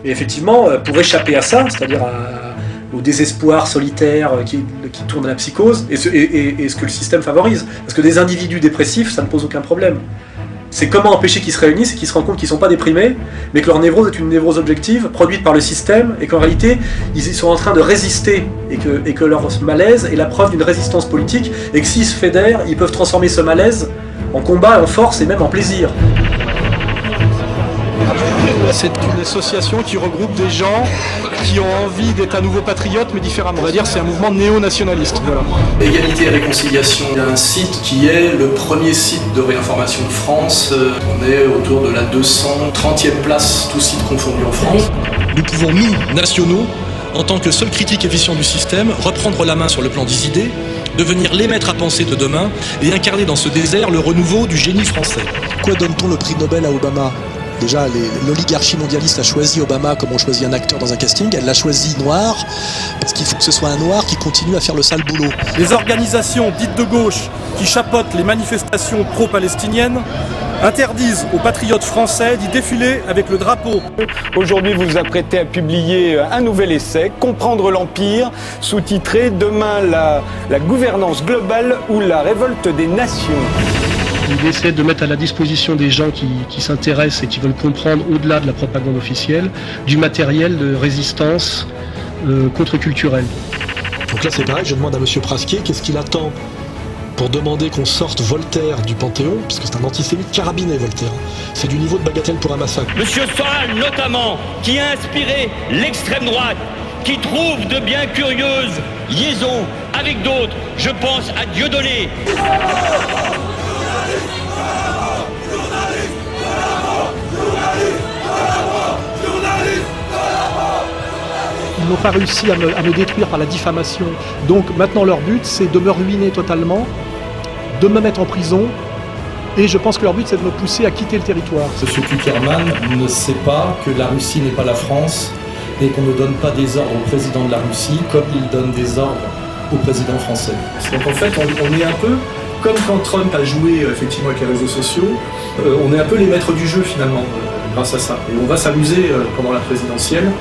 Et effectivement, pour échapper à ça, c'est-à-dire au désespoir solitaire qui tourne à la psychose, et ce que le système favorise. Parce que des individus dépressifs, ça ne pose aucun problème. C'est comment empêcher qu'ils se réunissent et qu'ils se rendent compte qu'ils ne sont pas déprimés, mais que leur névrose est une névrose objective, produite par le système, et qu'en réalité, ils sont en train de résister, et que leur malaise est la preuve d'une résistance politique, et que s'ils se fédèrent, ils peuvent transformer ce malaise en combat, en force et même en plaisir. C'est une association qui regroupe des gens qui ont envie d'être à nouveau patriotes, mais différemment. On va dire c'est un mouvement néo-nationaliste. Voilà. Égalité et réconciliation, il y a un site qui est le premier site de réinformation de France. On est autour de la 230e place, tous sites confondus en France. Nous pouvons, nous, nationaux, en tant que seuls critiques efficients du système, reprendre la main sur le plan des idées, devenir les maîtres à penser de demain et incarner dans ce désert le renouveau du génie français. Pourquoi donne-t-on le prix Nobel à Obama ? Déjà, l'oligarchie mondialiste a choisi Obama comme on choisit un acteur dans un casting. Elle l'a choisi noir, parce qu'il faut que ce soit un noir qui continue à faire le sale boulot. Les organisations dites de gauche qui chapeautent les manifestations pro-palestiniennes interdisent aux patriotes français d'y défiler avec le drapeau. Aujourd'hui, vous vous apprêtez à publier un nouvel essai, Comprendre l'Empire, sous-titré Demain la gouvernance globale ou la révolte des nations. Il essaie de mettre à la disposition des gens qui s'intéressent et qui veulent comprendre au-delà de la propagande officielle, du matériel de résistance contre-culturelle. Donc là c'est pareil, je demande à monsieur Prasquier qu'est-ce qu'il attend pour demander qu'on sorte Voltaire du Panthéon, puisque c'est un antisémite carabiné Voltaire. C'est du niveau de bagatelle pour un massacre. Monsieur Soral notamment, qui a inspiré l'extrême droite, qui trouve de bien curieuses liaisons avec d'autres. Je pense à Dieudonné. Ils n'ont pas réussi à me détruire par la diffamation. Donc maintenant leur but c'est de me ruiner totalement, de me mettre en prison, et je pense que leur but c'est de me pousser à quitter le territoire. Monsieur Kuckerman ne sait pas que la Russie n'est pas la France et qu'on ne donne pas des ordres au président de la Russie comme il donne des ordres au président français. Donc en fait, on est un peu comme quand Trump a joué effectivement avec les réseaux sociaux, on est un peu les maîtres du jeu finalement grâce à ça. Et on va s'amuser pendant la présidentielle.